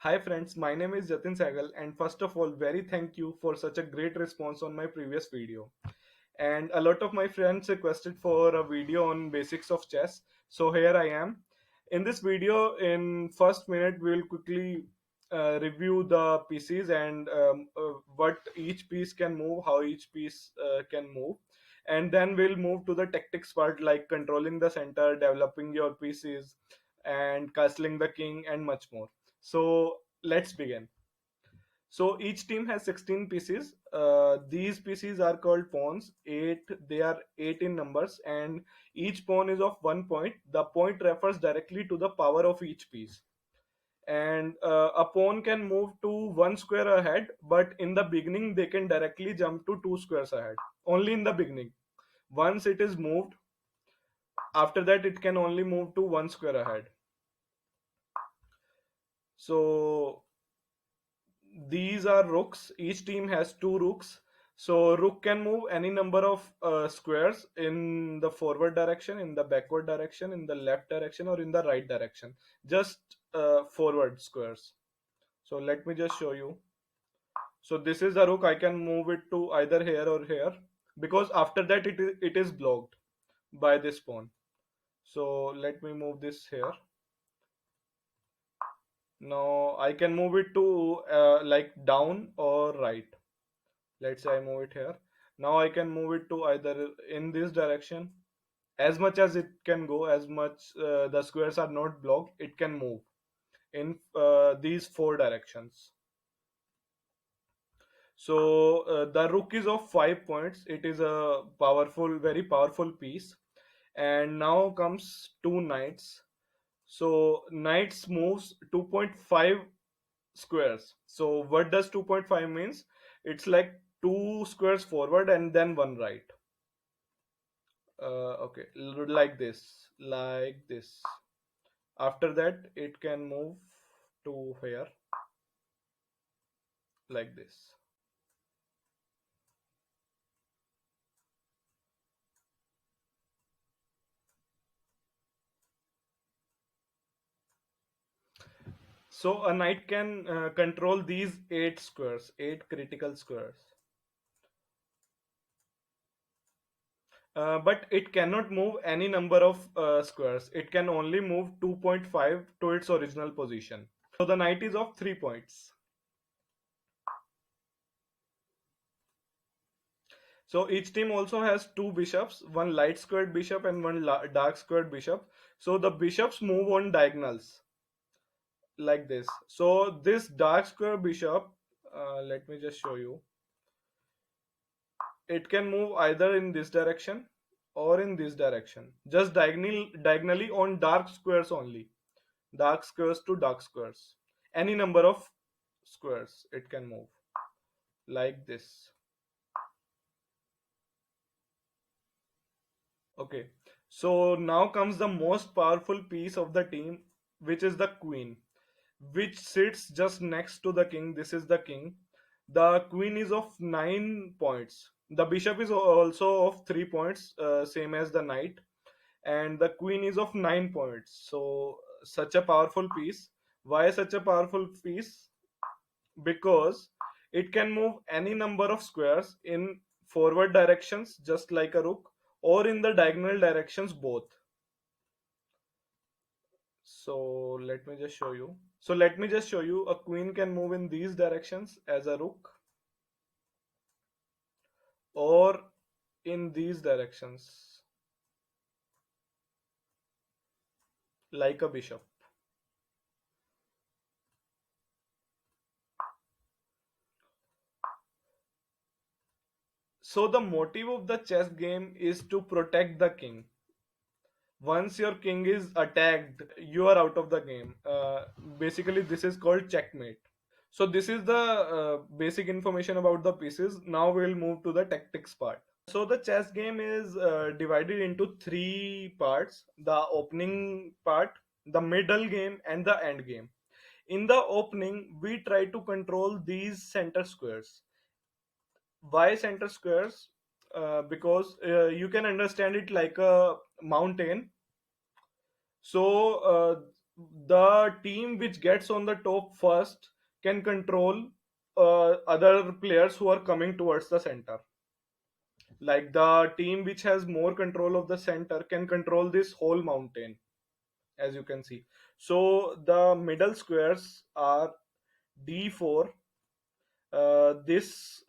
Hi friends, my name is Jatin Sehgal and first of all, very thank you for such a great response on my previous video. And a lot of my friends requested for a video on basics of chess, so here I am. In this video, in first minute, we'll quickly review the pieces and what each piece can move, how each piece can move. And then we'll move to the tactics part like controlling the center, developing your pieces, and castling the king, and much more. So let's begin. So each team has 16 pieces. These pieces are called pawns. Eight, they are eight in numbers, and each pawn is of 1 point. The point refers directly to the power of each piece. And a pawn can move to one square ahead, but in the beginning they can directly jump to two squares ahead. Only in the beginning. Once it is moved, after that it can only move to one square ahead. So these are rooks. Each team has two rooks. So rook can move any number of squares in the forward direction, in the backward direction, in the left direction, or in the right direction. Just forward squares. So let me just show you. So this is the rook. I can move it to either here or here because after that it is blocked by this pawn. So let me move this here. Now I can move it to like down or right. Let's say I move it here. Now I can move it to either in this direction. As much as it can go, as much the squares are not blocked, it can move in these four directions. So the rook is of 5 points. It is a powerful, very powerful piece. And now comes two knights. So knights moves 2.5 squares. So what does 2.5 means? It's like two squares forward and then one right. Okay, like this. After that, it can move to here, like this. So a knight can control these eight squares, eight critical squares. But it cannot move any number of squares. It can only move 2.5 to its original position. So the knight is of 3 points. So each team also has two bishops, one light squared bishop and one dark squared bishop. So the bishops move on diagonals like this. So this dark square bishop, let me just show you. It can move either in this direction or in this direction. Just diagonally on dark squares only. Dark squares to dark squares. Any number of squares it can move like this. Okay. So now comes the most powerful piece of the team, which is the queen, which sits just next to the king. This is the king. The queen is of 9 points. The bishop is also of 3 points, same as the knight, and the queen is of 9 points. So, such a powerful piece. Why such a powerful piece? Because it can move any number of squares in forward directions, just like a rook, or in the diagonal directions, both. So let me just show you. So let me just show you a queen can move in these directions as a rook or in these directions like a bishop. So the motive of the chess game is to protect the king. Once your king is attacked, you are out of the game. Basically, this is called checkmate. So this is the basic information about the pieces. Now we'll move to the tactics part. So the chess game is divided into three parts: the opening part, the middle game, and the end game. In the opening, we try to control these center squares. Why center squares? Because you can understand it like a mountain. So the team which gets on the top first can control other players who are coming towards the center. Like the team which has more control of the center can control this whole mountain, as you can see. So the middle squares are d4. This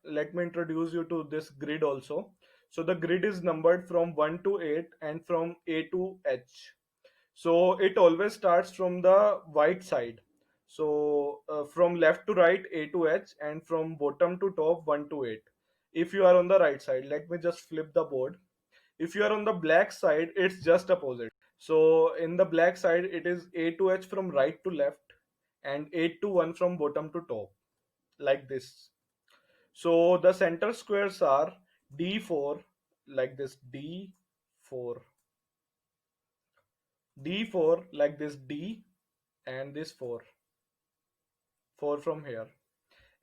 Let me introduce you to this grid also. So the grid is numbered from 1 to 8 and from A to H. So it always starts from the white side. So from left to right, A to H, and from bottom to top, 1 to 8. If you are on the right side, let me just flip the board. If you are on the black side, it's just opposite. So in the black side, it is A to H from right to left and 8 to 1 from bottom to top, like this. So the center squares are D4, like this, D4, D4, like this, D, and this 4, 4 from here,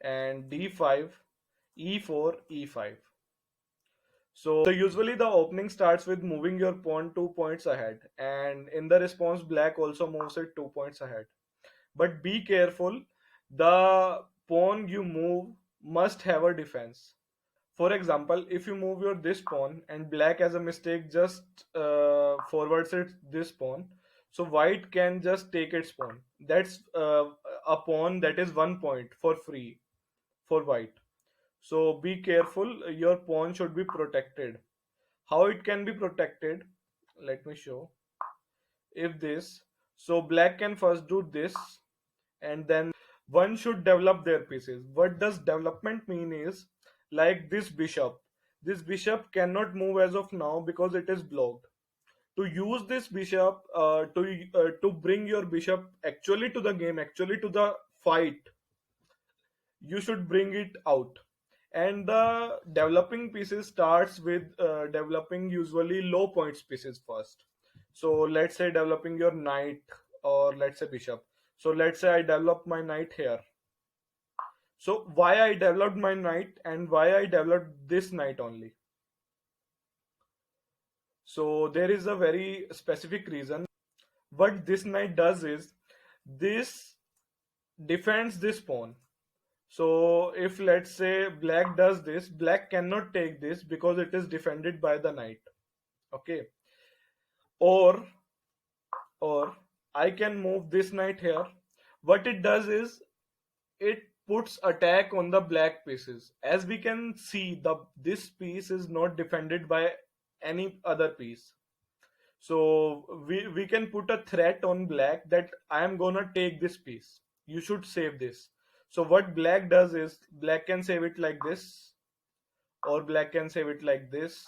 and D5, E4, E5. So usually the opening starts with moving your pawn 2 points ahead, and in the response, black also moves it 2 points ahead. But be careful, the pawn you move must have a defense. For example, if you move your this pawn and black as a mistake just forwards it this pawn, so white can just take its pawn. That's a pawn that is 1 point for free for white. So be careful, your pawn should be protected. How it can be protected? Let me show. If this, so black can first do this, and then one should develop their pieces. What does development mean is, like this bishop. This bishop cannot move as of now because it is blocked. To use this bishop, to bring your bishop actually to the game, actually to the fight, you should bring it out. And the developing pieces starts with developing usually low points pieces first. So let's say developing your knight, or let's say bishop. So let's say I develop my knight here. So why I developed my knight and why I developed this knight only? So there is a very specific reason. What this knight does is, this defends this pawn. So if let's say black does this, black cannot take this because it is defended by the knight. Okay. Or or I can move this knight here. What it does is, it puts attack on the black pieces. As we can see, the this piece is not defended by any other piece. So we can put a threat on black that I am gonna take this piece. You should save this. So what black does is, black can save it like this, or black can save it like this,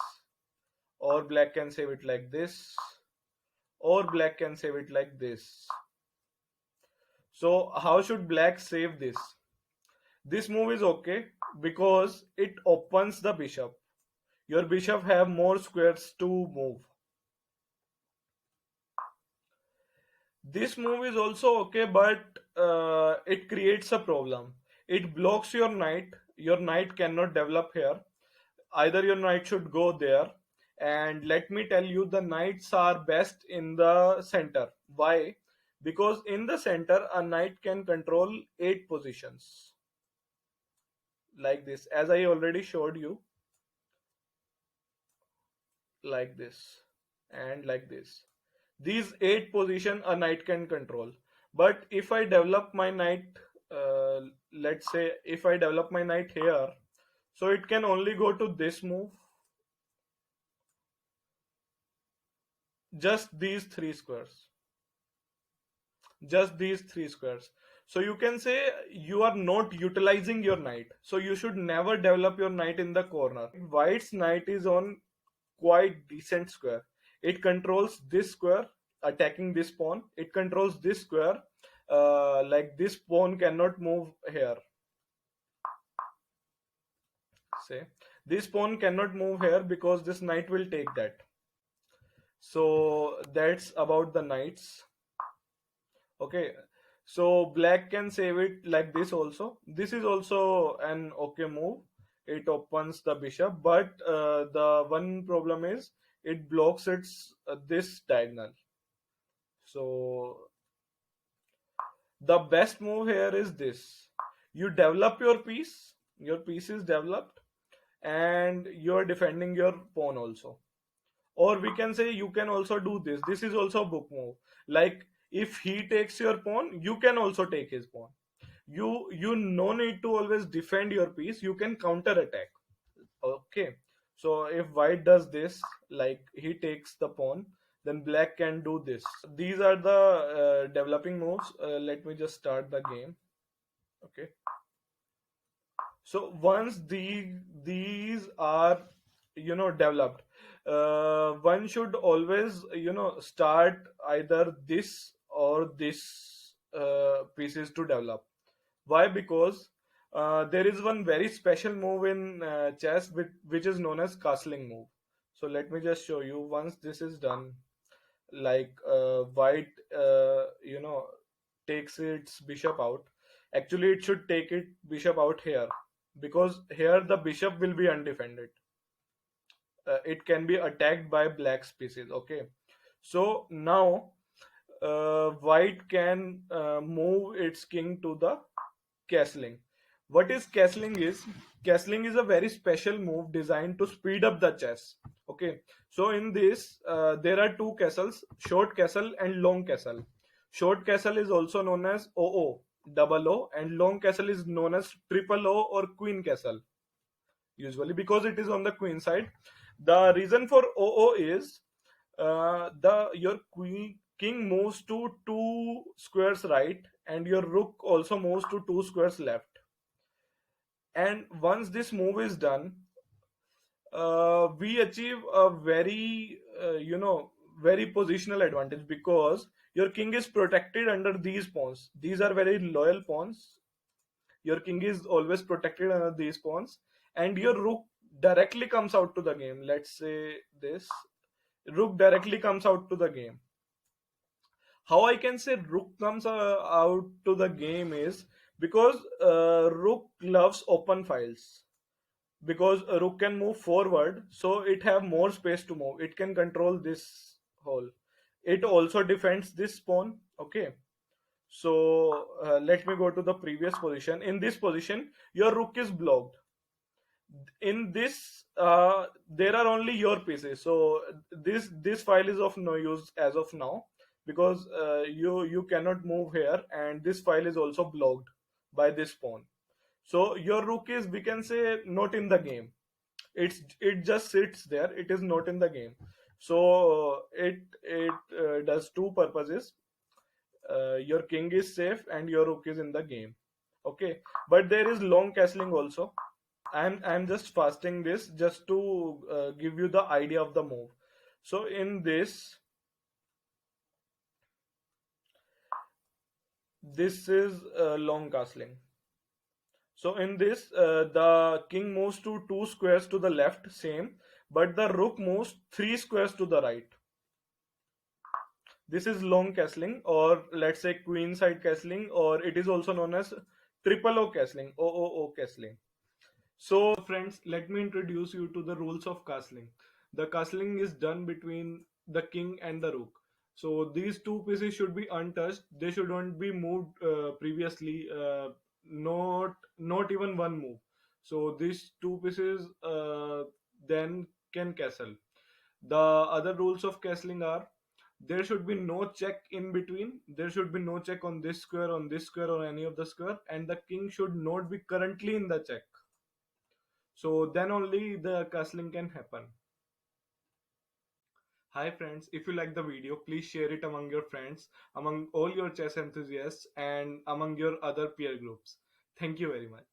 or black can save it like this, or black can save it like this. So how should black save this? This move is okay because it opens the bishop. Your bishop have more squares to move. This move is also okay, but it creates a problem. It blocks your knight. Your knight cannot develop here. Either your knight should go there. And let me tell you, the knights are best in the center. Why? Because in the center, a knight can control 8 positions. Like this. As I already showed you. Like this. And like this. These 8 position a knight can control. But if I develop my knight, let's say if I develop my knight here, so it can only go to this move, just these three squares, just these three squares. So you can say you are not utilizing your knight. So you should never develop your knight in the corner. White's knight is on quite decent square. It controls this square, attacking this pawn. It controls this square. Like this pawn cannot move here. Say this pawn cannot move here because this knight will take that. So that's about the knights. Okay. So black can save it like this also. This is also an okay move. It opens the bishop, but the one problem is it blocks its this diagonal. So The best move here is this: you develop your piece is developed, and you're defending your pawn also. Or we can say you can also do this. This is also a book move. Like if he takes your pawn, you can also take his pawn. You no need to always defend your piece. You can counter attack. Okay. So if white does this, like he takes the pawn, then black can do this. These are the developing moves. Let me just start the game. Okay. So once these are developed, one should always start either this or this pieces to develop. Why? Because there is one very special move in chess which is known as castling move. So let me just show you. Once this is done, like white takes its bishop out. Actually it should take it bishop out here, because here the bishop will be undefended. It can be attacked by black pieces. Okay, so now white can move its king to the castling. What is castling is? Castling is a very special move designed to speed up the chess. Okay, so in this there are two castles: short castle and long castle. Short castle is also known as OO, double O, and long castle is known as triple O or queen castle, usually because it is on the queen side. The reason for OO is the your queen king moves to two squares right, and your rook also moves to two squares left. And once this move is done, we achieve a very very positional advantage, because your king is protected under these pawns. These are very loyal pawns. Your king is always protected under these pawns, and your rook directly comes out to the game. Let's say this rook directly comes out to the game. How I can say rook comes out to the game is because rook loves open files. Because a rook can move forward, so it have more space to move. It can control this hole. It also defends this pawn. Okay, so let me go to the previous position. In this position your rook is blocked. In this there are only your pieces, so this file is of no use as of now, because you cannot move here, and this file is also blocked by this pawn. So your rook is, we can say, not in the game. It just sits there. It is not in the game. So it does two purposes. Your king is safe and your rook is in the game. Okay, but there is long castling also. I'm just fasting this just to give you the idea of the move. So in this is long castling. So in this, the king moves to two squares to the left, same, but the rook moves three squares to the right. This is long castling, or let's say queen side castling, or it is also known as triple O castling, OOO castling. So, friends, let me introduce you to the rules of castling. The castling is done between the king and the rook. So these two pieces should be untouched. They shouldn't be moved previously. Not even one move. So these two pieces then can castle. The other rules of castling are: there should be no check in between. There should be no check on this square, or any of the square, and the king should not be currently in the check. So then only the castling can happen. Hi friends, if you like the video, please share it among your friends, among all your chess enthusiasts, and among your other peer groups. Thank you very much.